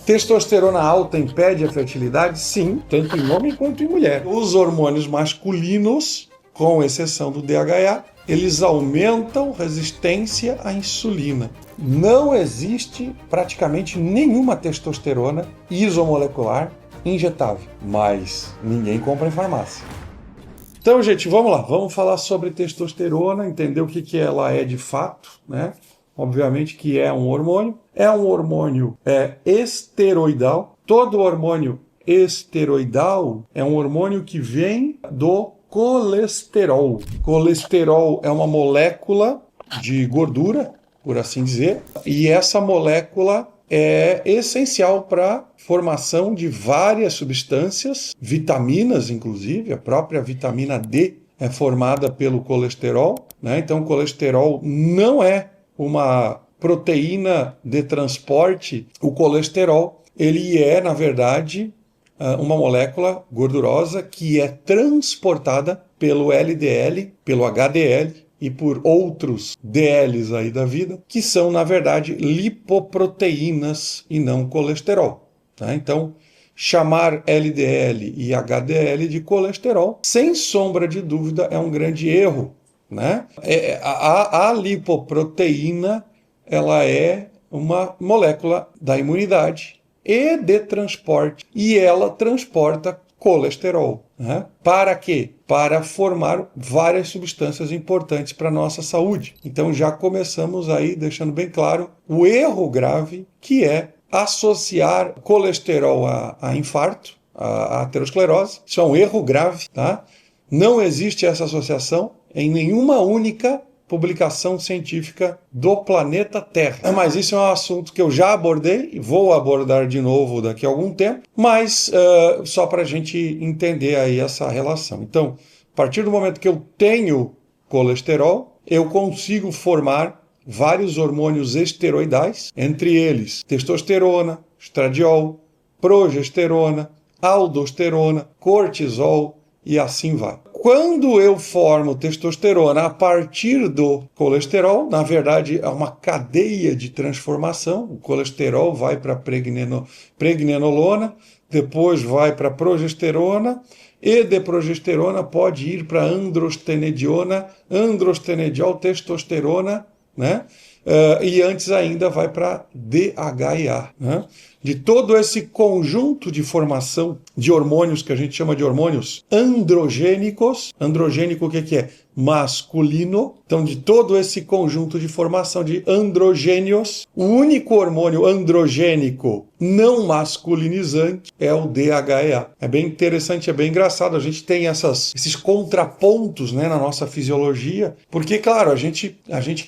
Testosterona alta impede a fertilidade? Sim, tanto em homem quanto em mulher. Os hormônios masculinos, com exceção do DHA, eles aumentam resistência à insulina. Não existe praticamente nenhuma testosterona isomolecular injetável, mas ninguém compra em farmácia. Então, gente, vamos lá. Vamos falar sobre testosterona, entender o que ela é de fato, né? Obviamente que é um hormônio. É um hormônio esteroidal. Todo hormônio esteroidal é um hormônio que vem do colesterol. Colesterol é uma molécula de gordura, por assim dizer, e essa molécula é essencial para a formação de várias substâncias, vitaminas inclusive, a própria vitamina D é formada pelo colesterol, né? Então o colesterol não é uma proteína de transporte. O colesterol, ele é, na verdade, uma molécula gordurosa que é transportada pelo LDL, pelo HDL e por outros DLs aí da vida, que são, na verdade, lipoproteínas e não colesterol. Tá? Então, chamar LDL e HDL de colesterol, sem sombra de dúvida, é um grande erro. Né? A lipoproteína ela é uma molécula da imunidade e de transporte, e ela transporta colesterol. Né? Para quê? Para formar várias substâncias importantes para a nossa saúde. Então já começamos aí deixando bem claro o erro grave que é associar colesterol a infarto, a aterosclerose. Isso é um erro grave, tá? Não existe essa associação em nenhuma única publicação científica do planeta Terra. Mas isso é um assunto que eu já abordei e vou abordar de novo daqui a algum tempo, mas só para a gente entender aí essa relação. Então, a partir do momento que eu tenho colesterol, eu consigo formar vários hormônios esteroidais, entre eles testosterona, estradiol, progesterona, aldosterona, cortisol, e assim vai. Quando eu formo testosterona a partir do colesterol, na verdade é uma cadeia de transformação. O colesterol vai para pregnenolona, depois vai para progesterona, e de progesterona pode ir para androstenediona, androstenediol, testosterona, né? E antes ainda vai para DHEA. Né? De todo esse conjunto de formação de hormônios que a gente chama de hormônios androgênicos, androgênico o que é? Masculino. Então, de todo esse conjunto de formação de androgênios, o único hormônio androgênico não masculinizante é o DHEA. É bem interessante, é bem engraçado. A gente tem esses contrapontos, né, na nossa fisiologia, porque, claro, a gente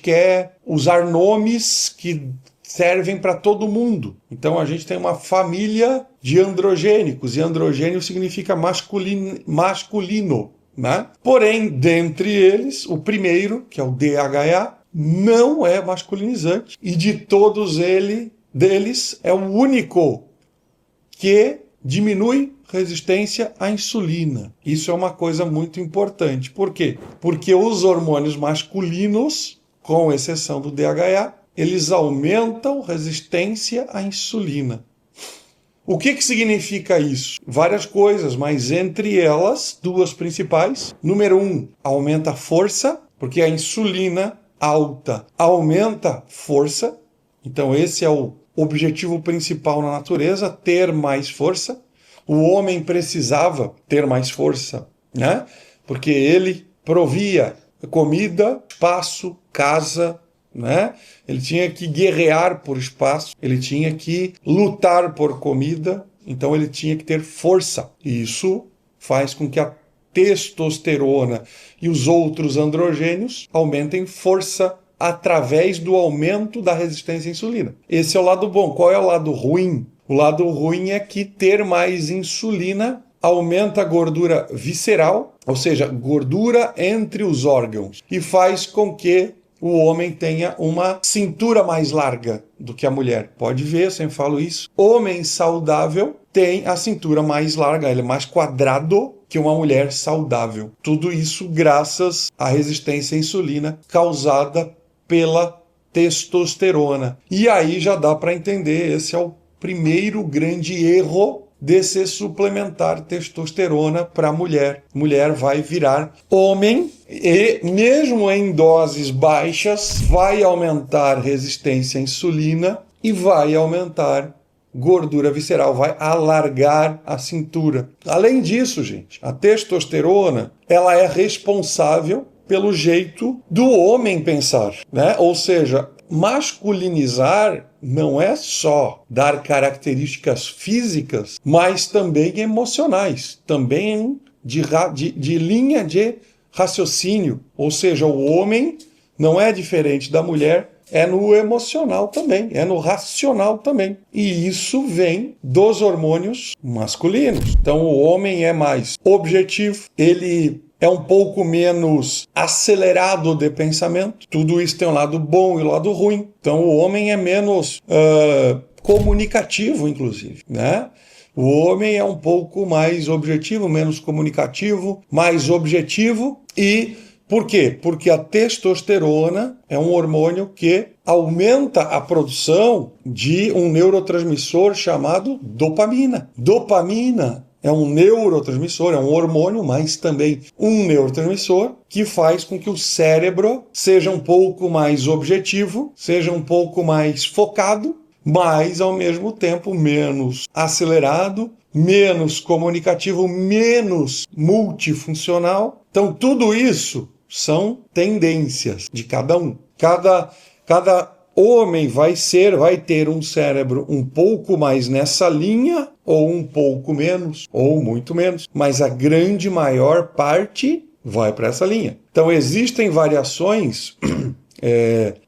quer usar nomes que servem para todo mundo. Então a gente tem uma família de androgênicos, e androgênio significa masculino. Né? Porém, dentre eles, o primeiro, que é o DHEA, não é masculinizante, e de todos deles é o único que diminui resistência à insulina. Isso é uma coisa muito importante. Por quê? Porque os hormônios masculinos, com exceção do DHEA, eles aumentam resistência à insulina. O que significa isso? Várias coisas, mas entre elas, duas principais. Número 1, aumenta a força, porque a insulina alta aumenta força. Então esse é o objetivo principal na natureza, ter mais força. O homem precisava ter mais força, né? Porque ele provia comida, espaço, casa, né? Ele tinha que guerrear por espaço, ele tinha que lutar por comida, então ele tinha que ter força. E isso faz com que a testosterona e os outros androgênios aumentem força através do aumento da resistência à insulina. Esse é o lado bom. Qual é o lado ruim? O lado ruim é que ter mais insulina aumenta a gordura visceral, ou seja, gordura entre os órgãos, e faz com que o homem tenha uma cintura mais larga do que a mulher. Pode ver, eu sempre falo isso. Homem saudável tem a cintura mais larga, ele é mais quadrado que uma mulher saudável. Tudo isso graças à resistência à insulina causada pela testosterona. E aí já dá para entender, esse é o primeiro grande erro de se suplementar testosterona para a mulher. Mulher vai virar homem e, mesmo em doses baixas, vai aumentar resistência à insulina e vai aumentar gordura visceral, vai alargar a cintura. Além disso, gente, a testosterona, ela é responsável pelo jeito do homem pensar, né? Ou seja, masculinizar não é só dar características físicas, mas também emocionais, também de linha de raciocínio. Ou seja, o homem não é diferente da mulher, é no emocional também, é no racional também. E isso vem dos hormônios masculinos. Então o homem é mais objetivo, ele é um pouco menos acelerado de pensamento. Tudo isso tem um lado bom e um lado ruim. Então o homem é menos comunicativo, inclusive, né? O homem é um pouco mais objetivo, menos comunicativo, mais objetivo. E por quê? Porque a testosterona é um hormônio que aumenta a produção de um neurotransmissor chamado dopamina. Dopamina é um neurotransmissor, é um hormônio, mas também um neurotransmissor que faz com que o cérebro seja um pouco mais objetivo, seja um pouco mais focado, mas ao mesmo tempo menos acelerado, menos comunicativo, menos multifuncional. Então tudo isso são tendências de cada um. Cada homem vai ter um cérebro um pouco mais nessa linha, ou um pouco menos, ou muito menos, mas a grande maior parte vai para essa linha. Então existem variações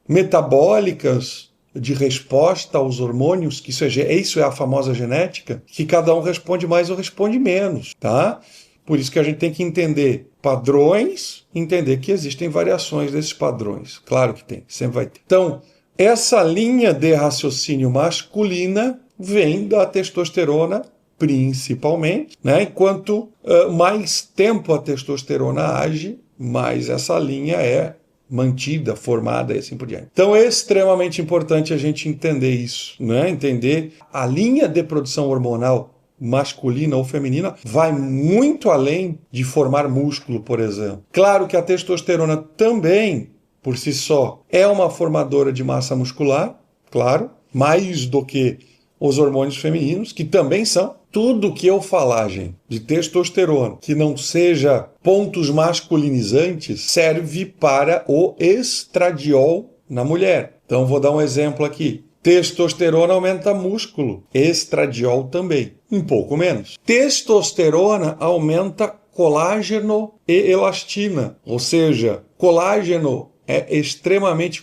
metabólicas de resposta aos hormônios, que isso é a famosa genética, que cada um responde mais ou responde menos, tá? Por isso que a gente tem que entender padrões, entender que existem variações desses padrões. Claro que tem, sempre vai ter. Então, essa linha de raciocínio masculina vem da testosterona, principalmente, né? Enquanto mais tempo a testosterona age, mais essa linha é mantida, formada e assim por diante. Então é extremamente importante a gente entender isso, né? Entender a linha de produção hormonal masculina ou feminina vai muito além de formar músculo, por exemplo. Claro que a testosterona também, por si só, é uma formadora de massa muscular, claro, mais do que os hormônios femininos, que também são. Tudo que eu falar, gente, de testosterona, que não seja pontos masculinizantes, serve para o estradiol na mulher. Então, vou dar um exemplo aqui. Testosterona aumenta músculo, estradiol também, um pouco menos. Testosterona aumenta colágeno e elastina, ou seja, colágeno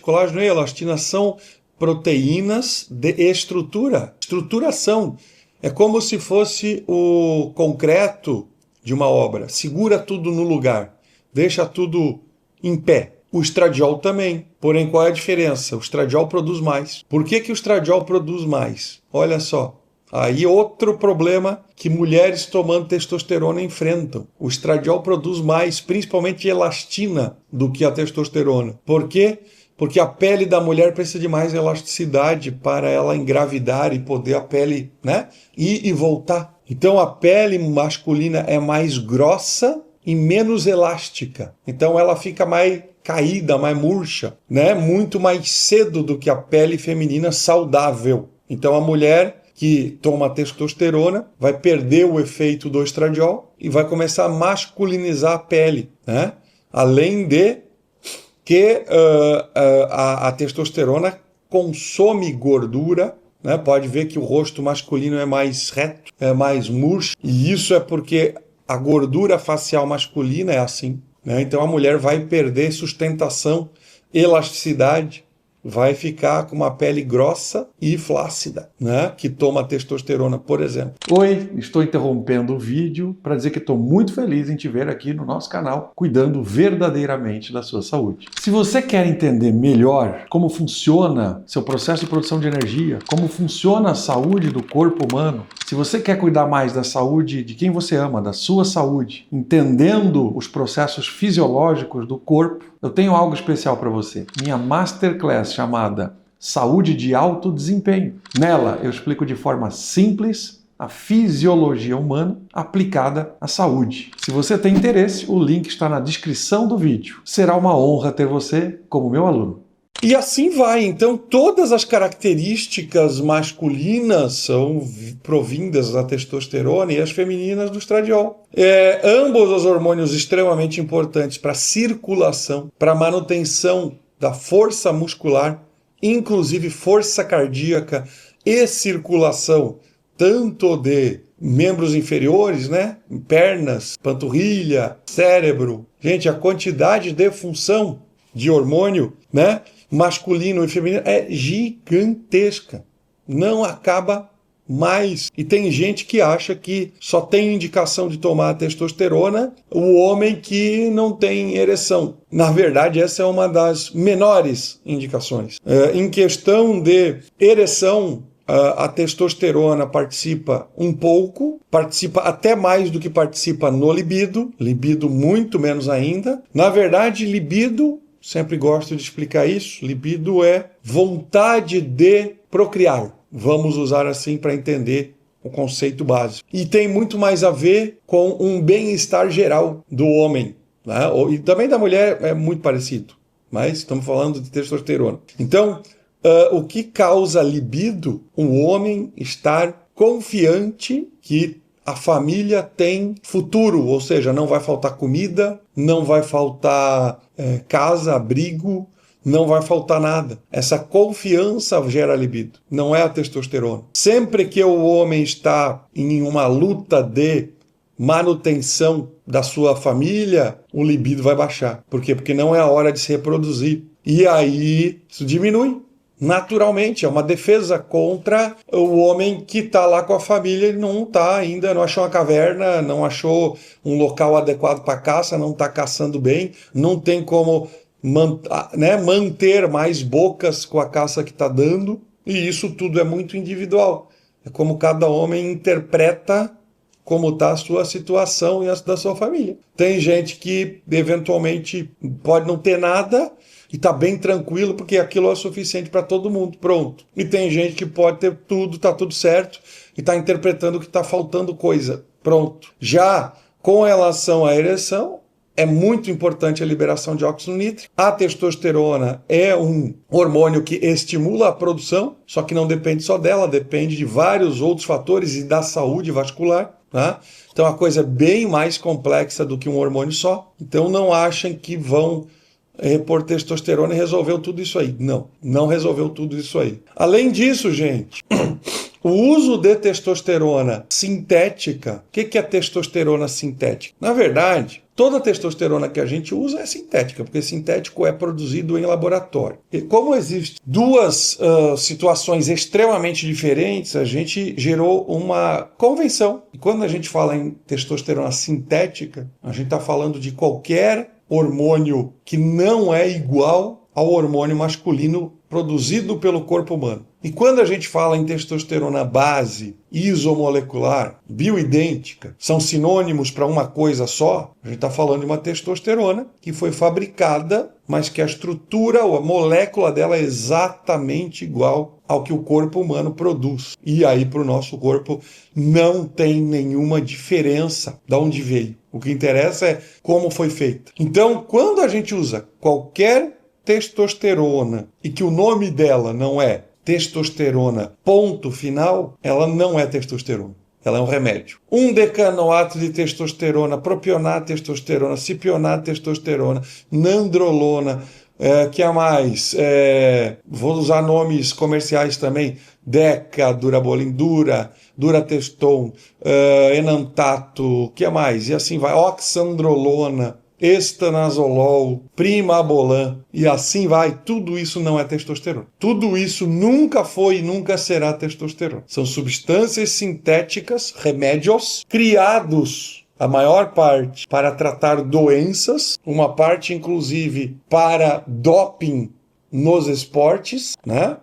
colágeno e elastina são proteínas de estruturação. É como se fosse o concreto de uma obra, segura tudo no lugar, deixa tudo em pé. O estradiol também. Porém, qual é a diferença? O estradiol produz mais. Por que o estradiol produz mais? Olha só. Aí outro problema que mulheres tomando testosterona enfrentam. O estradiol produz mais, principalmente elastina, do que a testosterona. Por quê? Porque a pele da mulher precisa de mais elasticidade para ela engravidar e poder a pele, né, ir e voltar. Então a pele masculina é mais grossa e menos elástica. Então ela fica mais caída, mais murcha, né? Muito mais cedo do que a pele feminina saudável. Então a mulher que toma testosterona vai perder o efeito do estradiol e vai começar a masculinizar a pele, né? Além de que a testosterona consome gordura, né? Pode ver que o rosto masculino é mais reto, é mais murcho, e isso é porque a gordura facial masculina é assim, né? Então a mulher vai perder sustentação, elasticidade, vai ficar com uma pele grossa e flácida, né? Que toma testosterona, por exemplo. Oi, estou interrompendo o vídeo para dizer que estou muito feliz em te ver aqui no nosso canal, cuidando verdadeiramente da sua saúde. Se você quer entender melhor como funciona seu processo de produção de energia, como funciona a saúde do corpo humano, se você quer cuidar mais da saúde de quem você ama, da sua saúde, entendendo os processos fisiológicos do corpo, eu tenho algo especial para você. Minha Masterclass chamada Saúde de Alto Desempenho. Nela eu explico de forma simples a fisiologia humana aplicada à saúde. Se você tem interesse, o link está na descrição do vídeo. Será uma honra ter você como meu aluno. E assim vai. Então, todas as características masculinas são provindas da testosterona e as femininas do estradiol. Ambos os hormônios extremamente importantes para a circulação, para a manutenção da força muscular, inclusive força cardíaca e circulação, tanto de membros inferiores, né? Pernas, panturrilha, cérebro. Gente, a quantidade de função de hormônio, né? Masculino e feminino é gigantesca. Não acaba mais. E tem gente que acha que só tem indicação de tomar testosterona o homem que não tem ereção. Na verdade, essa é uma das menores indicações. Em questão de ereção, a testosterona participa um pouco, participa até mais do que participa no libido muito menos ainda. Na verdade, libido, sempre gosto de explicar isso, libido é vontade de procriar. Vamos usar assim para entender o conceito básico. E tem muito mais a ver com um bem-estar geral do homem, né? E também da mulher é muito parecido, mas estamos falando de testosterona. Então, o que causa libido? O homem estar confiante que a família tem futuro, ou seja, não vai faltar comida, não vai faltar casa, abrigo, não vai faltar nada. Essa confiança gera libido, não é a testosterona. Sempre que o homem está em uma luta de manutenção da sua família, o libido vai baixar. Por quê? Porque não é a hora de se reproduzir. E aí isso diminui. Naturalmente, é uma defesa contra o homem que está lá com a família e não está ainda, não achou uma caverna, não achou um local adequado para caça, não está caçando bem, não tem como manter mais bocas com a caça que está dando, e isso tudo é muito individual. É como cada homem interpreta como está a sua situação e a da sua família. Tem gente que eventualmente pode não ter nada e está bem tranquilo porque aquilo é suficiente para todo mundo, pronto. E tem gente que pode ter tudo, está tudo certo e está interpretando que está faltando coisa, pronto. Já com relação à ereção, é muito importante a liberação de óxido nítrico. A testosterona é um hormônio que estimula a produção, só que não depende só dela, depende de vários outros fatores e da saúde vascular. Tá? Então a coisa é bem mais complexa do que um hormônio só. Então não achem que vão repor testosterona e resolveu tudo isso aí. Não, não resolveu tudo isso aí. Além disso, gente, o uso de testosterona sintética, o que é testosterona sintética? Na verdade, toda a testosterona que a gente usa é sintética, porque sintético é produzido em laboratório. E como existem duas situações extremamente diferentes, a gente gerou uma convenção. E quando a gente fala em testosterona sintética, a gente está falando de qualquer hormônio que não é igual ao hormônio masculino produzido pelo corpo humano. E quando a gente fala em testosterona base, isomolecular, bioidêntica, são sinônimos para uma coisa só, a gente está falando de uma testosterona que foi fabricada, mas que a estrutura, a molécula dela é exatamente igual ao que o corpo humano produz. E aí para o nosso corpo não tem nenhuma diferença de onde veio. O que interessa é como foi feita. Então, quando a gente usa qualquer testosterona e que o nome dela não é testosterona ponto final, ela não é testosterona. Ela é um remédio. 1-decanoato de testosterona, propionato de testosterona, cipionato de testosterona, nandrolona, que é mais? Vou usar nomes comerciais também. Deca, Durabolindura, Durateston, Enantato, que é mais? E assim vai. Oxandrolona, estanazolol, primabolan, e assim vai. Tudo isso não é testosterona. Tudo isso nunca foi e nunca será testosterona. São substâncias sintéticas, remédios, criados, a maior parte, para tratar doenças, uma parte, inclusive, para doping nos esportes, né?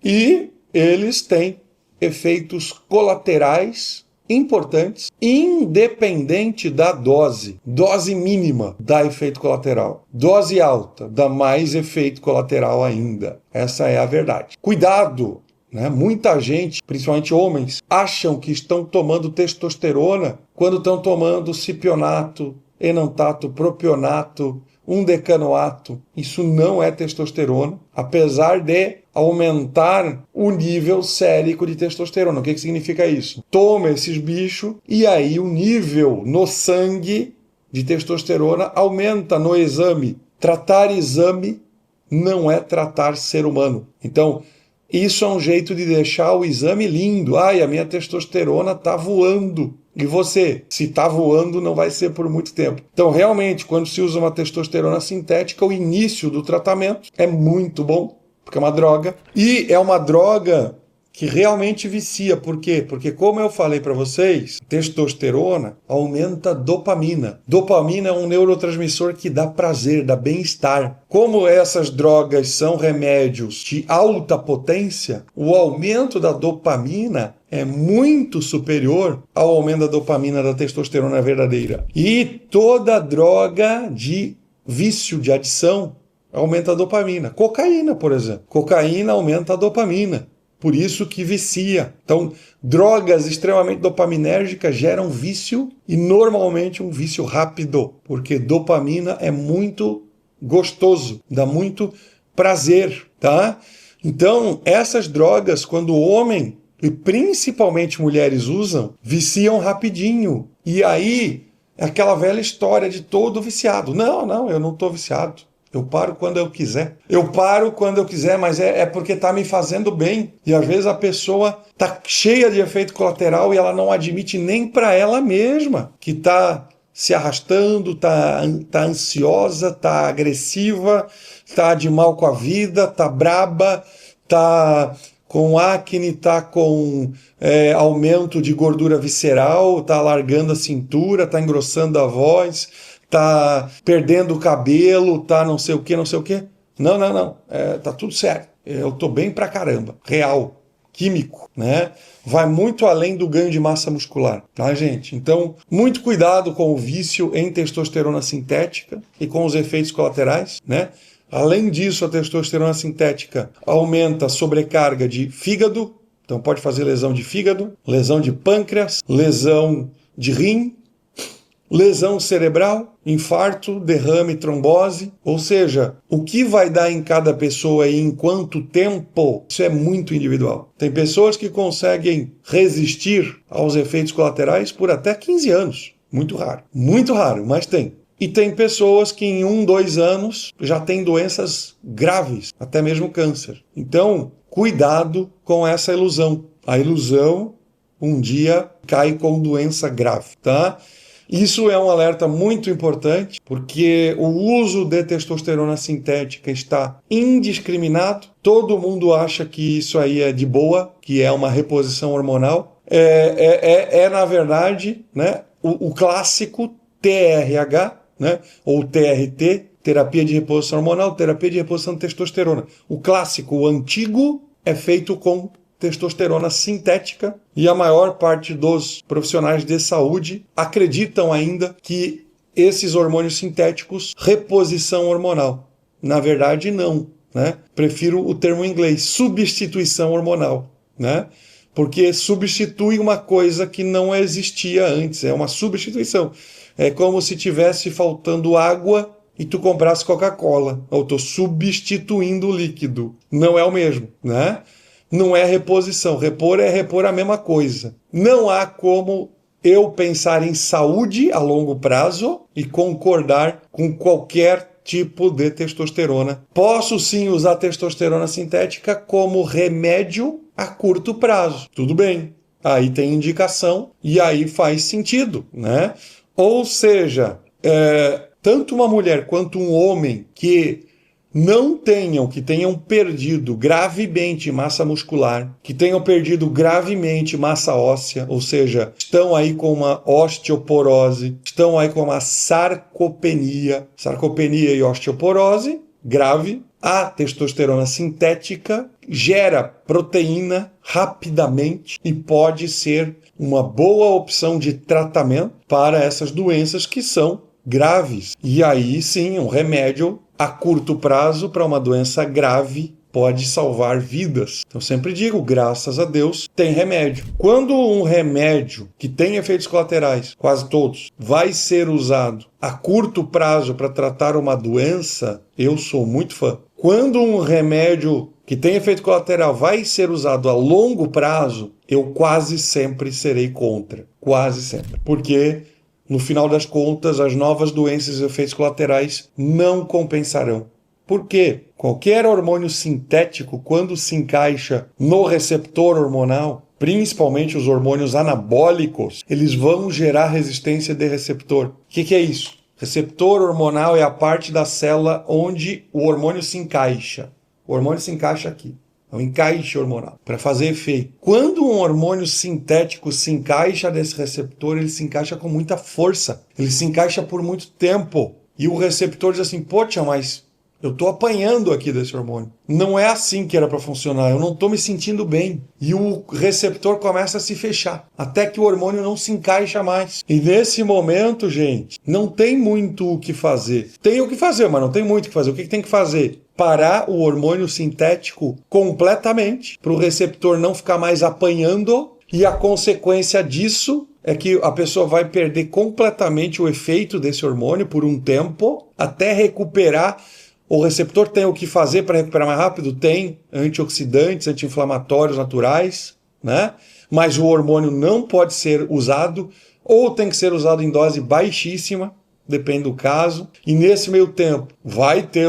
E eles têm efeitos colaterais importantes, independente da dose. Dose mínima dá efeito colateral. Dose alta dá mais efeito colateral ainda. Essa é a verdade. Cuidado! Né? Muita gente, principalmente homens, acham que estão tomando testosterona quando estão tomando cipionato, enantato, propionato, decanoato. Isso não é testosterona, apesar de aumentar o nível sérico de testosterona. O que significa isso? Toma esses bichos e aí o nível no sangue de testosterona aumenta no exame. Tratar exame não é tratar ser humano. Então, isso é um jeito de deixar o exame lindo. Ai, a minha testosterona está voando. E você, se está voando, não vai ser por muito tempo. Então, realmente, quando se usa uma testosterona sintética, o início do tratamento é muito bom, porque é uma droga. E é uma droga que realmente vicia. Por quê? Porque, como eu falei para vocês, testosterona aumenta dopamina. Dopamina é um neurotransmissor que dá prazer, dá bem-estar. Como essas drogas são remédios de alta potência, o aumento da dopamina é muito superior ao aumento da dopamina da testosterona verdadeira. E toda droga de vício, de adição, aumenta a dopamina. Cocaína, por exemplo. Cocaína aumenta a dopamina. Por isso que vicia. Então, drogas extremamente dopaminérgicas geram vício e normalmente um vício rápido, porque dopamina é muito gostoso, dá muito prazer, tá? Então, essas drogas, quando o homem e principalmente mulheres usam, viciam rapidinho. E aí, é aquela velha história de todo viciado. Não, eu não estou viciado. Eu paro quando eu quiser. Eu paro quando eu quiser, mas é porque está me fazendo bem. E às vezes a pessoa está cheia de efeito colateral e ela não admite nem para ela mesma que está se arrastando, está ansiosa, está agressiva, está de mal com a vida, está braba, está com acne, está com aumento de gordura visceral, está alargando a cintura, está engrossando a voz, está perdendo o cabelo, está não sei o que, não sei o que. Não. Tá tudo certo. Eu tô bem pra caramba. Real. Químico, né? Vai muito além do ganho de massa muscular, tá, gente? Então, muito cuidado com o vício em testosterona sintética e com os efeitos colaterais, né? Além disso, a testosterona sintética aumenta a sobrecarga de fígado, então pode fazer lesão de fígado, lesão de pâncreas, lesão de rim, lesão cerebral, infarto, derrame, trombose. Ou seja, o que vai dar em cada pessoa e em quanto tempo, isso é muito individual. Tem pessoas que conseguem resistir aos efeitos colaterais por até 15 anos. Muito raro, mas tem. E tem pessoas que em 1, 2 anos já têm doenças graves, até mesmo câncer. Então, cuidado com essa ilusão. A ilusão, um dia, cai com doença grave, tá? Isso é um alerta muito importante, porque o uso de testosterona sintética está indiscriminado. Todo mundo acha que isso aí é de boa, que é uma reposição hormonal. Na verdade, né, o clássico TRH, né, ou TRT, terapia de reposição hormonal, terapia de reposição de testosterona. O clássico, o antigo, é feito com testosterona sintética e a maior parte dos profissionais de saúde acreditam ainda que esses hormônios sintéticos, reposição hormonal. Na verdade, não, né? Prefiro o termo em inglês, substituição hormonal, né? Porque substitui uma coisa que não existia antes, é uma substituição. É como se tivesse faltando água e tu comprasse Coca-Cola. Eu estou substituindo o líquido. Não é o mesmo, né? Não é reposição. Repor é repor a mesma coisa. Não há como eu pensar em saúde a longo prazo e concordar com qualquer tipo de testosterona. Posso sim usar testosterona sintética como remédio a curto prazo. Tudo bem. Aí tem indicação e aí faz sentido, né? Ou seja, tanto uma mulher quanto um homem que tenham perdido gravemente massa muscular, que tenham perdido gravemente massa óssea, ou seja, estão aí com uma osteoporose, estão aí com uma sarcopenia e osteoporose grave, A testosterona sintética gera proteína rapidamente e pode ser uma boa opção de tratamento para essas doenças que são graves. E aí sim, um remédio a curto prazo para uma doença grave pode salvar vidas. Eu sempre digo, graças a Deus, tem remédio. Quando um remédio que tem efeitos colaterais, quase todos, vai ser usado a curto prazo para tratar uma doença, eu sou muito fã. Quando um remédio que tem efeito colateral vai ser usado a longo prazo, eu quase sempre serei contra. Quase sempre. Porque, no final das contas, as novas doenças e efeitos colaterais não compensarão. Por quê? Qualquer hormônio sintético, quando se encaixa no receptor hormonal, principalmente os hormônios anabólicos, eles vão gerar resistência de receptor. O que é isso? Receptor hormonal é a parte da célula onde o hormônio se encaixa. O hormônio se encaixa aqui. É um encaixe hormonal, para fazer efeito. Quando um hormônio sintético se encaixa nesse receptor, ele se encaixa com muita força. Ele se encaixa por muito tempo. E o receptor diz assim, poxa, mas eu estou apanhando aqui desse hormônio. Não é assim que era para funcionar. Eu não estou me sentindo bem. E o receptor começa a se fechar. Até que o hormônio não se encaixa mais. E nesse momento, gente, não tem muito o que fazer. Tem o que fazer, mas não tem muito o que fazer. O que tem que fazer? Parar o hormônio sintético completamente. Para o receptor não ficar mais apanhando. E a consequência disso é que a pessoa vai perder completamente o efeito desse hormônio por um tempo. Até recuperar. O receptor tem o que fazer para recuperar mais rápido? Tem antioxidantes, anti-inflamatórios naturais, né? Mas o hormônio não pode ser usado ou tem que ser usado em dose baixíssima, depende do caso. E nesse meio tempo vai ter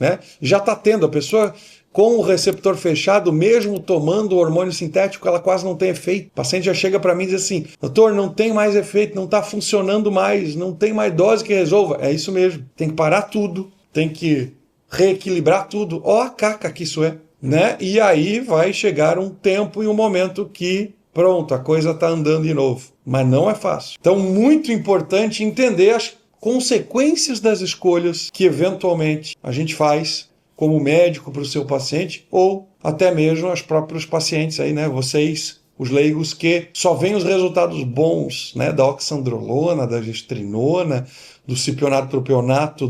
né? Já está tendo, a pessoa com o receptor fechado, mesmo tomando o hormônio sintético, ela quase não tem efeito. O paciente já chega para mim e diz assim, doutor, não tem mais efeito, não está funcionando mais, não tem mais dose que resolva. É isso mesmo, tem que parar tudo. Tem que reequilibrar tudo. Ó a caca que isso é, né? E aí vai chegar um tempo e um momento que, pronto, a coisa está andando de novo. Mas não é fácil. Então, muito importante entender as consequências das escolhas que, eventualmente, a gente faz como médico para o seu paciente ou até mesmo os próprios pacientes aí, né? Vocês, os leigos, que só veem os resultados bons, né? Da oxandrolona, da gestrinona, do cipionato, propionato,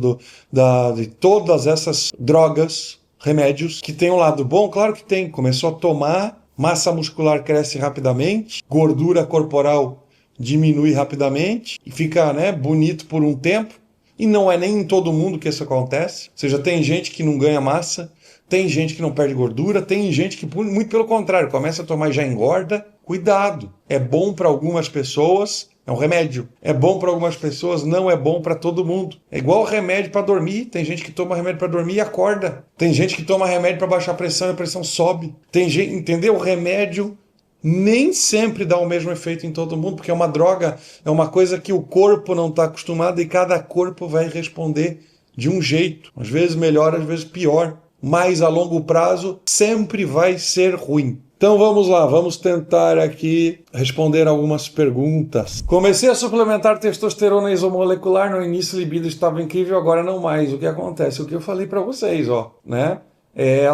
de todas essas drogas, remédios, que tem um lado bom? Claro que tem. Começou a tomar, massa muscular cresce rapidamente, gordura corporal diminui rapidamente e fica, né, bonito por um tempo. E não é nem em todo mundo que isso acontece. Ou seja, tem gente que não ganha massa, tem gente que não perde gordura, tem gente que, muito pelo contrário, começa a tomar e já engorda. Cuidado, é bom para algumas pessoas, é um remédio. É bom para algumas pessoas, não é bom para todo mundo. É igual remédio para dormir. Tem gente que toma remédio para dormir e acorda. Tem gente que toma remédio para baixar a pressão e a pressão sobe. Tem gente, entendeu? O remédio nem sempre dá o mesmo efeito em todo mundo, porque é uma droga, é uma coisa que o corpo não está acostumado e cada corpo vai responder de um jeito. Às vezes melhor, às vezes pior. Mas a longo prazo sempre vai ser ruim. Então vamos lá, vamos tentar aqui responder algumas perguntas. Comecei a suplementar testosterona isomolecular, no início a libido estava incrível, agora não mais. O que acontece? O que eu falei para vocês, ó, né? É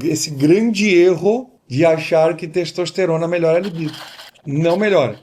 esse grande erro de achar que testosterona melhora a libido. Não melhora.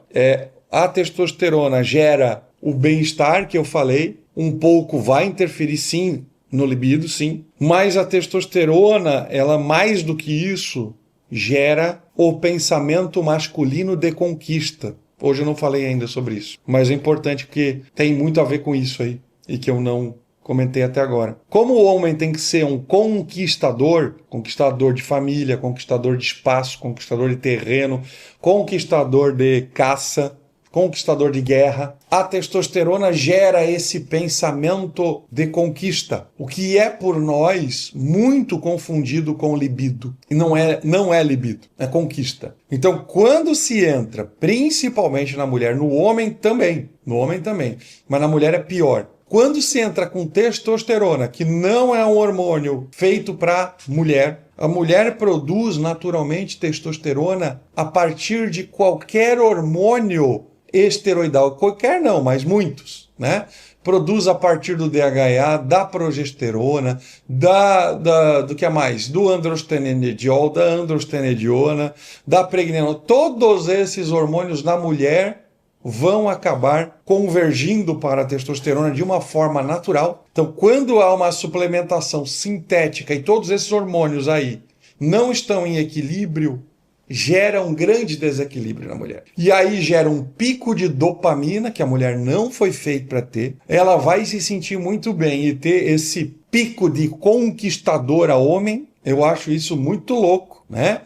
A testosterona gera o bem-estar que eu falei, um pouco vai interferir sim no libido, sim, mas a testosterona, ela mais do que isso, gera o pensamento masculino de conquista. Hoje eu não falei ainda sobre isso, mas é importante porque tem muito a ver com isso aí, e que eu não comentei até agora. Como o homem tem que ser um conquistador, conquistador de família, conquistador de espaço, conquistador de terreno, conquistador de caça, conquistador de guerra, a testosterona gera esse pensamento de conquista, o que é por nós muito confundido com libido. E não é libido, é conquista. Então, quando se entra, principalmente na mulher, no homem também, mas na mulher é pior. Quando se entra com testosterona, que não é um hormônio feito para mulher, a mulher produz naturalmente testosterona a partir de qualquer hormônio esteroidal. Qualquer não, mas muitos, né? produz a partir do DHA, da progesterona, do que é mais? Do androstenediol, da androstenediona, da pregnenolona. Todos esses hormônios na mulher vão acabar convergindo para a testosterona de uma forma natural. Então, quando há uma suplementação sintética e todos esses hormônios aí não estão em equilíbrio, gera um grande desequilíbrio na mulher. E aí gera um pico de dopamina, que a mulher não foi feita para ter. Ela vai se sentir muito bem e ter esse pico de conquistadora homem. Eu acho isso muito louco, né?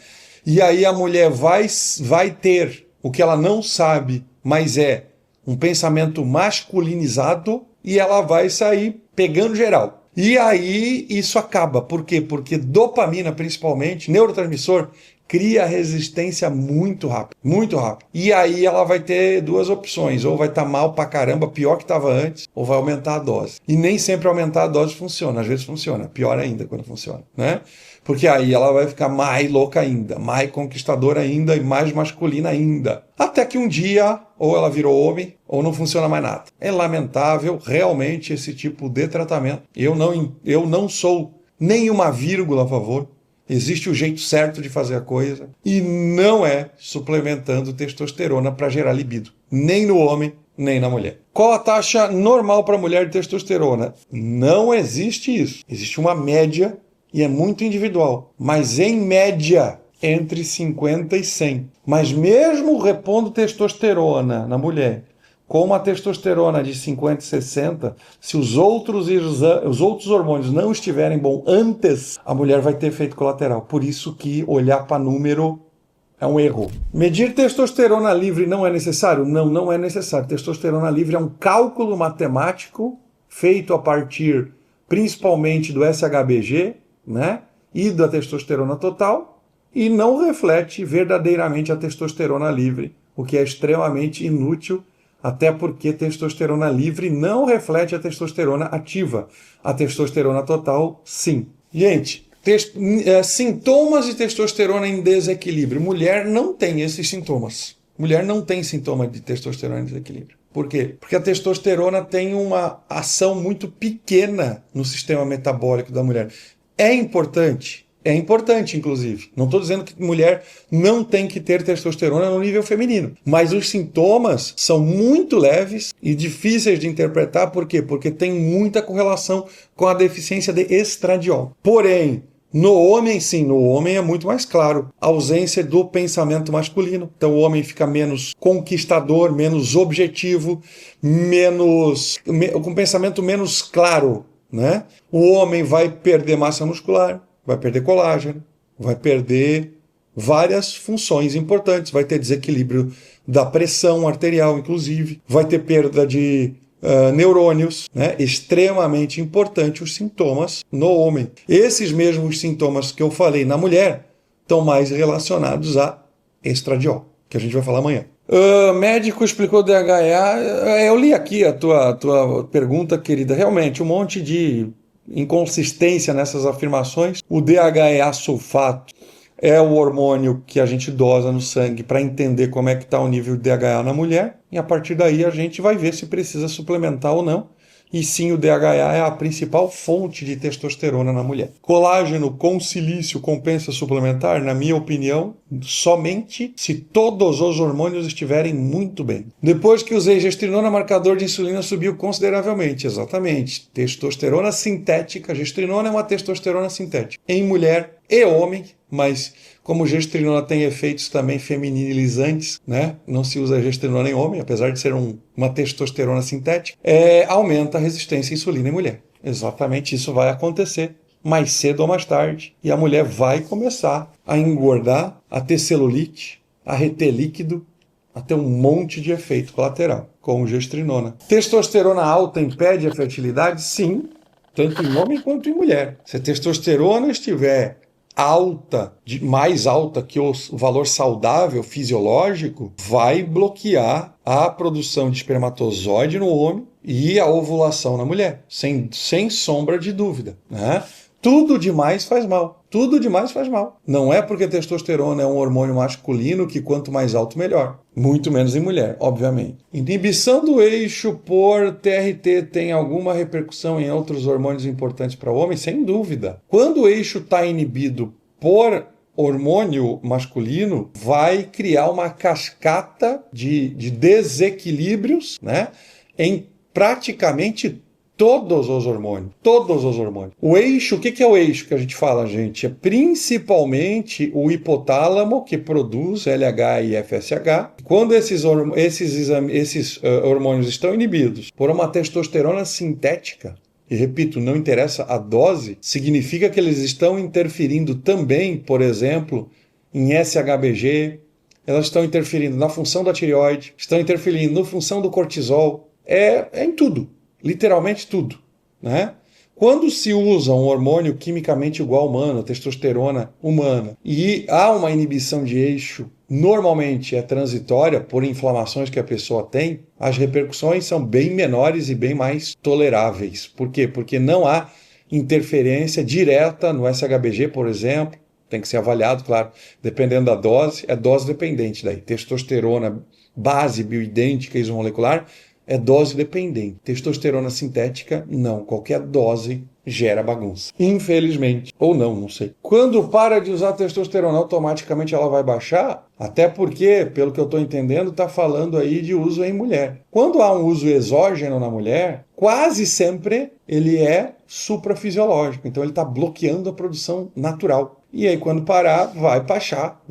E aí a mulher vai ter o que ela não sabe, mas é um pensamento masculinizado, e ela vai sair pegando geral. E aí isso acaba. Por quê? Porque dopamina, principalmente, neurotransmissor, cria resistência muito rápido, muito rápido. E aí ela vai ter duas opções: ou vai estar mal pra caramba, pior que estava antes, ou vai aumentar a dose. E nem sempre aumentar a dose funciona, às vezes funciona, pior ainda quando funciona, né? Porque aí ela vai ficar mais louca ainda, mais conquistadora ainda e mais masculina ainda. Até que um dia, ou ela virou homem, ou não funciona mais nada. É lamentável realmente esse tipo de tratamento. Eu não sou nenhuma vírgula a favor. Existe o jeito certo de fazer a coisa, e não é suplementando testosterona para gerar libido, nem no homem, nem na mulher. Qual a taxa normal para a mulher de testosterona? Não existe isso. Existe uma média e é muito individual, mas em média entre 50 e 100. Mas mesmo repondo testosterona na mulher, com uma testosterona de 50 e 60, se os outros hormônios não estiverem bons antes, a mulher vai ter efeito colateral. Por isso que olhar para número é um erro. Medir testosterona livre não é necessário? Não, não é necessário. Testosterona livre é um cálculo matemático feito a partir principalmente do SHBG, né, e da testosterona total, e não reflete verdadeiramente a testosterona livre, o que é extremamente inútil. Até porque testosterona livre não reflete a testosterona ativa. A testosterona total, sim. Gente, sintomas de testosterona em desequilíbrio. Mulher não tem esses sintomas. Mulher não tem sintoma de testosterona em desequilíbrio. Por quê? Porque a testosterona tem uma ação muito pequena no sistema metabólico da mulher. É importante. É importante, inclusive. Não estou dizendo que mulher não tem que ter testosterona no nível feminino. Mas os sintomas são muito leves e difíceis de interpretar. Por quê? Porque tem muita correlação com a deficiência de estradiol. Porém, no homem, sim, no homem é muito mais claro. A ausência do pensamento masculino. Então o homem fica menos conquistador, menos objetivo, com pensamento menos claro, né? O homem vai perder massa muscular, vai perder colágeno, vai perder várias funções importantes, vai ter desequilíbrio da pressão arterial, inclusive, vai ter perda de neurônios, né? Extremamente importante os sintomas no homem. Esses mesmos sintomas que eu falei na mulher estão mais relacionados a estradiol, que a gente vai falar amanhã. Médico explicou DHA. Eu li aqui a tua pergunta, querida. Realmente, um monte de inconsistência nessas afirmações. O DHEA sulfato é o hormônio que a gente dosa no sangue para entender como é que está o nível de DHA na mulher, e a partir daí a gente vai ver se precisa suplementar ou não. E sim, o DHA é a principal fonte de testosterona na mulher. Colágeno com silício compensa suplementar? Na minha opinião, somente se todos os hormônios estiverem muito bem. Depois que usei gestrinona, marcador de insulina subiu consideravelmente. Exatamente. Testosterona sintética. Gestrinona é uma testosterona sintética em mulher e homem, mas como gestrinona tem efeitos também feminilizantes, né? Não se usa gestrinona em homem, apesar de ser uma testosterona sintética, aumenta a resistência à insulina em mulher. Exatamente, isso vai acontecer mais cedo ou mais tarde, e a mulher vai começar a engordar, a ter celulite, a reter líquido, a ter um monte de efeito colateral com gestrinona. Testosterona alta impede a fertilidade? Sim, tanto em homem quanto em mulher. Se a testosterona estiver alta, mais alta que o valor saudável fisiológico, vai bloquear a produção de espermatozoide no homem e a ovulação na mulher, sem sombra de dúvida, né? Tudo demais faz mal. Tudo demais faz mal. Não é porque testosterona é um hormônio masculino que quanto mais alto, melhor. Muito menos em mulher, obviamente. Inibição do eixo por TRT tem alguma repercussão em outros hormônios importantes para o homem? Sem dúvida. Quando o eixo está inibido por hormônio masculino, vai criar uma cascata de desequilíbrios, né, em praticamente todos os hormônios. Todos os hormônios. O eixo, o que é o eixo que a gente fala, gente? É principalmente o hipotálamo, que produz LH e FSH. Quando esses hormônios estão inibidos por uma testosterona sintética, e repito, não interessa a dose, significa que eles estão interferindo também, por exemplo, em SHBG, elas estão interferindo na função da tireoide, estão interferindo na função do cortisol, é em tudo, literalmente tudo, né? Quando se usa um hormônio quimicamente igual ao humano, testosterona humana, e há uma inibição de eixo, normalmente é transitória por inflamações que a pessoa tem, as repercussões são bem menores e bem mais toleráveis. Por quê? Porque não há interferência direta no SHBG, por exemplo. Tem que ser avaliado, claro, dependendo da dose, é dose dependente daí. Testosterona base bioidêntica isomolecular é dose dependente. Testosterona sintética, não. Qualquer dose gera bagunça. Infelizmente. Ou não, não sei. Quando para de usar testosterona, automaticamente ela vai baixar? Até porque, pelo que eu estou entendendo, está falando aí de uso em mulher. Quando há um uso exógeno na mulher, quase sempre ele é suprafisiológico. Então ele está bloqueando a produção natural. E aí, quando parar, vai baixar.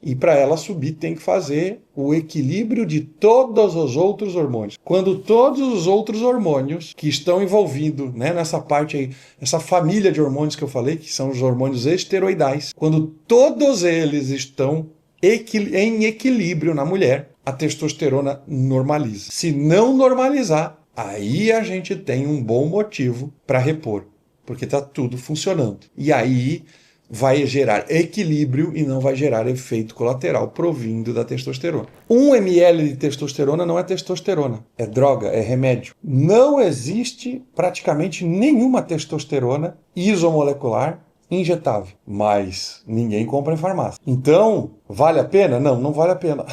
E para ela subir, tem que fazer o equilíbrio de todos os outros hormônios. Quando todos os outros hormônios que estão envolvidos, né, nessa parte aí, essa família de hormônios que eu falei, que são os hormônios esteroidais, quando todos eles estão em equilíbrio na mulher, a testosterona normaliza. Se não normalizar, aí a gente tem um bom motivo para repor, porque está tudo funcionando. E aí vai gerar equilíbrio e não vai gerar efeito colateral provindo da testosterona. 1 ml de testosterona não é testosterona, é droga, é remédio. Não existe praticamente nenhuma testosterona isomolecular injetável, mas ninguém compra em farmácia. Então, vale a pena? Não, não vale a pena.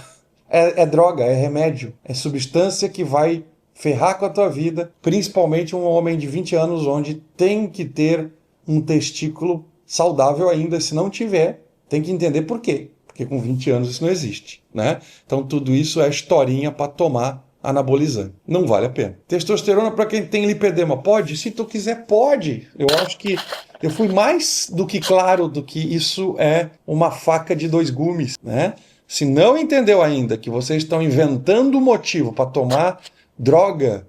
É droga, é remédio, é substância que vai ferrar com a tua vida, principalmente um homem de 20 anos onde tem que ter um testículo saudável ainda. Se não tiver, tem que entender por quê. Porque com 20 anos isso não existe, né? Então tudo isso é historinha para tomar anabolizante. Não vale a pena. Testosterona para quem tem lipedema, pode? Se tu quiser, pode. Eu acho que eu fui mais do que claro do que isso é uma faca de 2 gumes, né? Se não entendeu ainda que vocês estão inventando motivo para tomar droga,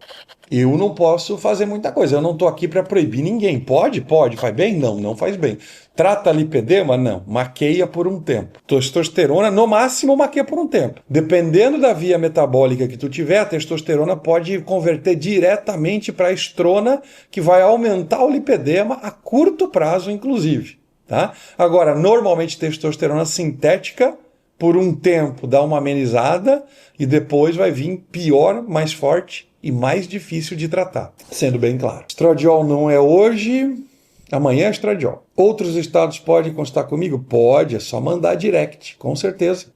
eu não posso fazer muita coisa. Eu não estou aqui para proibir ninguém. Pode? Pode. Faz bem? Não, não faz bem. Trata lipedema? Não. Maqueia por um tempo. Testosterona, no máximo, maqueia por um tempo. Dependendo da via metabólica que tu tiver, a testosterona pode converter diretamente para a estrona, que vai aumentar o lipedema a curto prazo, inclusive. Tá? Agora, normalmente, testosterona sintética, por um tempo, dá uma amenizada e depois vai vir pior, mais forte e mais difícil de tratar, sendo bem claro. Estradiol não é hoje, amanhã é estradiol. Outros estados podem constar comigo? Pode, é só mandar direct, com certeza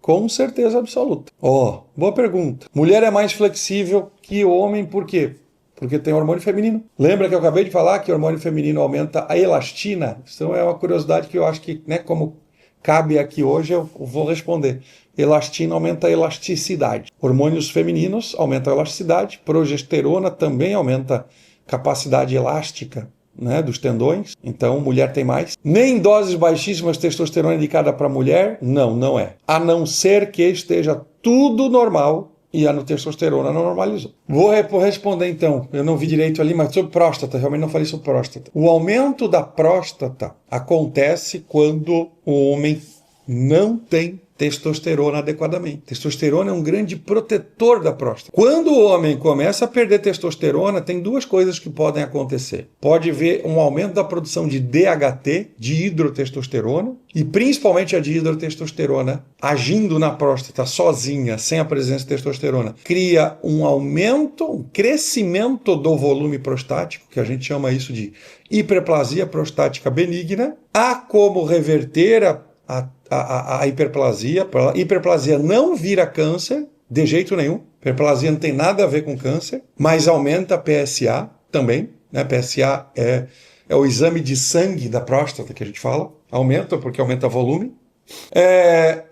absoluta. Boa pergunta. Mulher é mais flexível que homem, por quê? Porque tem hormônio feminino. Lembra que eu acabei de falar que o hormônio feminino aumenta a elastina? Isso é uma curiosidade que eu acho que, né, como cabe aqui hoje, eu vou responder. Elastina aumenta a elasticidade. Hormônios femininos aumentam a elasticidade. Progesterona também aumenta a capacidade elástica, né, dos tendões. Então, mulher tem mais. Nem doses baixíssimas de testosterona indicada para mulher? Não, não é. A não ser que esteja tudo normal e a testosterona não normalizou. Vou responder então. Eu não vi direito ali, mas sobre próstata. Realmente não falei sobre próstata. O aumento da próstata acontece quando o homem não tem testosterona adequadamente. Testosterona é um grande protetor da próstata. Quando o homem começa a perder testosterona, tem duas coisas que podem acontecer. Pode haver um aumento da produção de DHT, de hidrotestosterona, e principalmente a dihidrotestosterona agindo na próstata sozinha, sem a presença de testosterona, cria um aumento, um crescimento do volume prostático, que a gente chama isso de hiperplasia prostática benigna. Há como reverter a hiperplasia. A hiperplasia não vira câncer, de jeito nenhum. Hiperplasia não tem nada a ver com câncer, mas aumenta a PSA também. Né? PSA é o exame de sangue da próstata que a gente fala. Aumenta porque aumenta volume.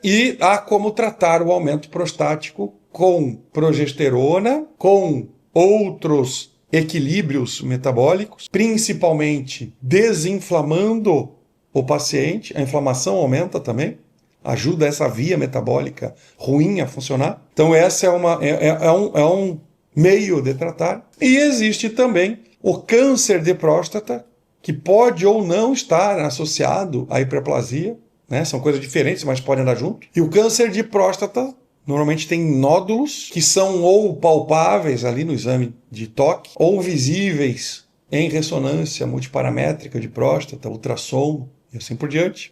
E há como tratar o aumento prostático com progesterona, com outros equilíbrios metabólicos, principalmente desinflamando o paciente. A inflamação aumenta também, ajuda essa via metabólica ruim a funcionar. Então essa é um meio de tratar. E existe também o câncer de próstata, que pode ou não estar associado à hiperplasia, né? São coisas diferentes, mas podem andar junto. E o câncer de próstata normalmente tem nódulos que são ou palpáveis ali no exame de toque, ou visíveis em ressonância multiparamétrica de próstata, ultrassom e assim por diante.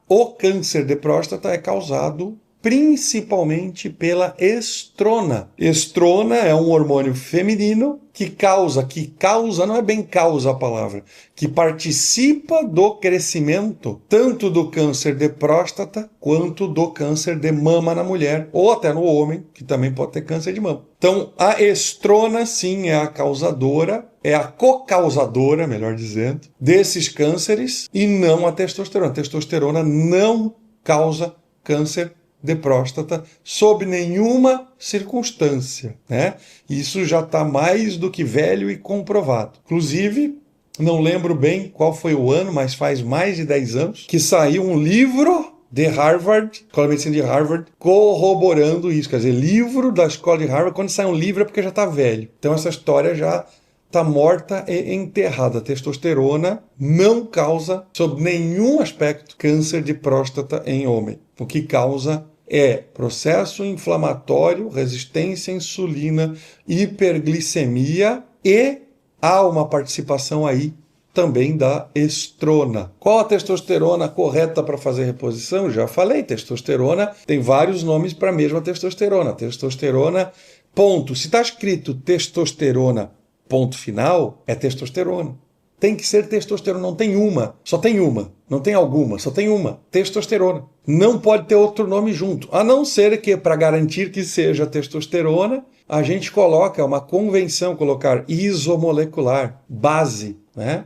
O câncer de próstata é causado principalmente pela estrona. Estrona é um hormônio feminino que causa, não é bem causa a palavra, que participa do crescimento tanto do câncer de próstata quanto do câncer de mama na mulher, ou até no homem, que também pode ter câncer de mama. Então, a estrona, sim, é a causadora, é a cocausadora, melhor dizendo, desses cânceres, e não a testosterona. A testosterona não causa câncer de próstata sob nenhuma circunstância, né? Isso já está mais do que velho e comprovado. Inclusive, não lembro bem qual foi o ano, mas faz mais de 10 anos, que saiu um livro de Harvard, Escola de Medicina de Harvard, corroborando isso. Quer dizer, livro da Escola de Harvard, quando sai um livro é porque já está velho. Então essa história já está morta e enterrada. A testosterona não causa, sob nenhum aspecto, câncer de próstata em homem. O que causa é processo inflamatório, resistência à insulina, hiperglicemia, e há uma participação aí também da estrona. Qual a testosterona correta para fazer reposição? Já falei, testosterona tem vários nomes para a mesma testosterona. Testosterona, ponto. Se está escrito testosterona, ponto final, é testosterona. Tem que ser testosterona, não tem uma, só tem uma, não tem alguma, só tem uma, testosterona. Não pode ter outro nome junto, a não ser que, para garantir que seja testosterona, a gente coloca, é uma convenção colocar isomolecular, base, né?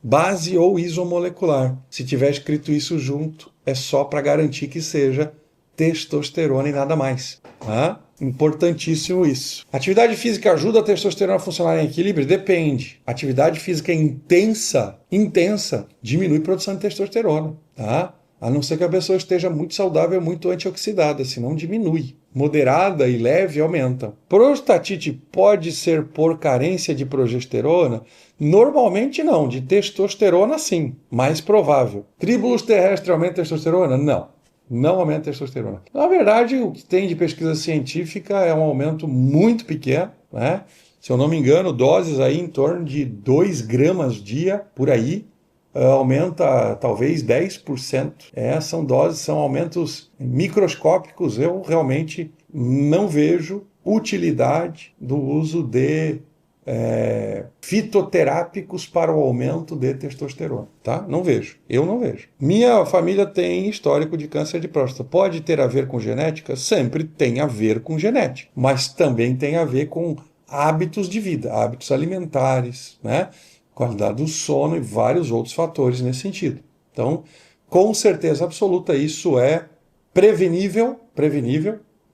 Base ou isomolecular. Se tiver escrito isso junto, é só para garantir que seja testosterona e nada mais. Tá? Importantíssimo isso. Atividade física ajuda a testosterona a funcionar em equilíbrio? Depende. Atividade física intensa, diminui a produção de testosterona. Tá? A não ser que a pessoa esteja muito saudável, muito antioxidada, senão diminui. Moderada e leve aumenta. Prostatite pode ser por carência de progesterona? Normalmente não, de testosterona sim, mais provável. Tríbulos terrestres aumenta a testosterona? Não aumenta a testosterona. Na verdade, o que tem de pesquisa científica é um aumento muito pequeno, né? Se eu não me engano, doses aí em torno de 2 gramas dia, por aí, aumenta talvez 10%. São doses, são aumentos microscópicos. Eu realmente não vejo utilidade do uso de fitoterápicos para o aumento de testosterona, tá? Não vejo, eu não vejo. Minha família tem histórico de câncer de próstata. Pode ter a ver com genética? Sempre tem a ver com genética, mas também tem a ver com hábitos de vida, hábitos alimentares, né? Qualidade do sono e vários outros fatores nesse sentido. Então, com certeza absoluta, isso é prevenível,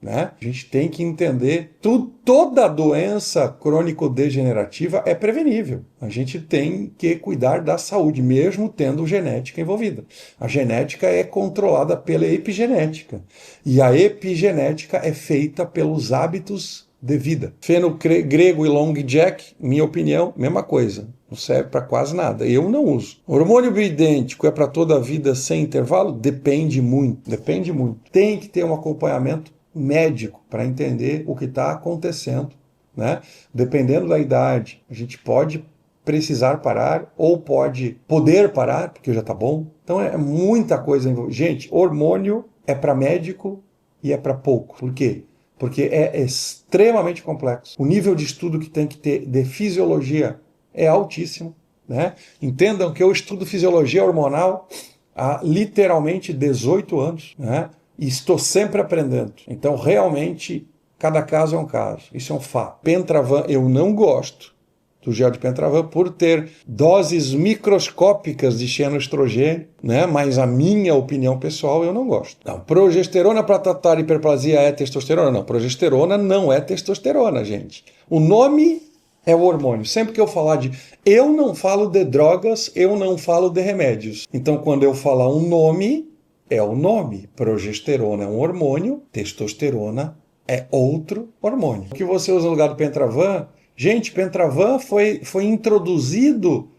né? A gente tem que entender toda doença crônico-degenerativa é prevenível. A gente tem que cuidar da saúde, mesmo tendo genética envolvida. A genética é controlada pela epigenética. E a epigenética é feita pelos hábitos de vida. Feno grego e long jack, minha opinião, mesma coisa. não serve para quase nada. Eu não uso. Hormônio bioidêntico é para toda a vida sem intervalo? Depende muito, depende muito. Tem que ter um acompanhamento médico para entender o que está acontecendo, né? Dependendo da idade, a gente pode precisar parar ou pode poder parar, porque já está bom. Então é muita coisa envolvida. Gente, hormônio é para médico e é para pouco. Por quê? Porque é extremamente complexo. O nível de estudo que tem que ter de fisiologia é altíssimo, né? Entendam que eu estudo fisiologia hormonal há literalmente 18 anos, né? E estou sempre aprendendo. Então, realmente, cada caso é um caso. Isso é um fato. Pentravan, eu não gosto do gel de Pentravan por ter doses microscópicas de xenoestrogênio, né? Mas a minha opinião pessoal, eu não gosto. Não, progesterona para tratar hiperplasia é testosterona? Não, progesterona não é testosterona, gente. O nome é o hormônio. Sempre que eu falar de... Eu não falo de drogas, eu não falo de remédios. Então, quando eu falar um nome, é o nome. Progesterona é um hormônio, testosterona é outro hormônio. O que você usa no lugar do Pentravan? Gente, Pentravan foi introduzido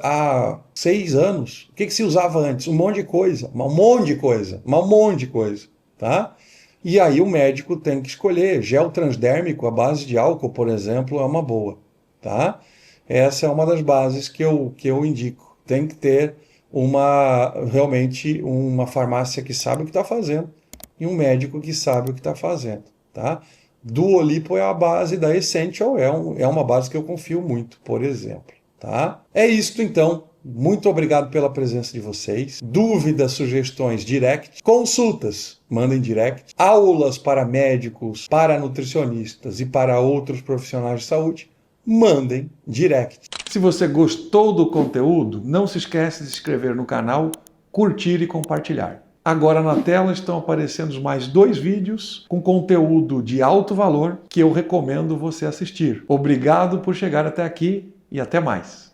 há 6 anos. O que se usava antes? Um monte de coisa, tá? E aí o médico tem que escolher. Gel transdérmico à base de álcool, por exemplo, é uma boa, tá? Essa é uma das bases que eu indico. Tem que ter realmente uma farmácia que sabe o que está fazendo e um médico que sabe o que está fazendo, tá? Duolipo é a base da Essential, é uma base que eu confio muito, por exemplo, tá? É isto então. Muito obrigado pela presença de vocês. Dúvidas, sugestões, direct. Consultas, mandem direct. Aulas para médicos, para nutricionistas e para outros profissionais de saúde, mandem direct. Se você gostou do conteúdo, não se esqueça de se inscrever no canal, curtir e compartilhar. Agora na tela estão aparecendo mais 2 vídeos com conteúdo de alto valor que eu recomendo você assistir. Obrigado por chegar até aqui e até mais.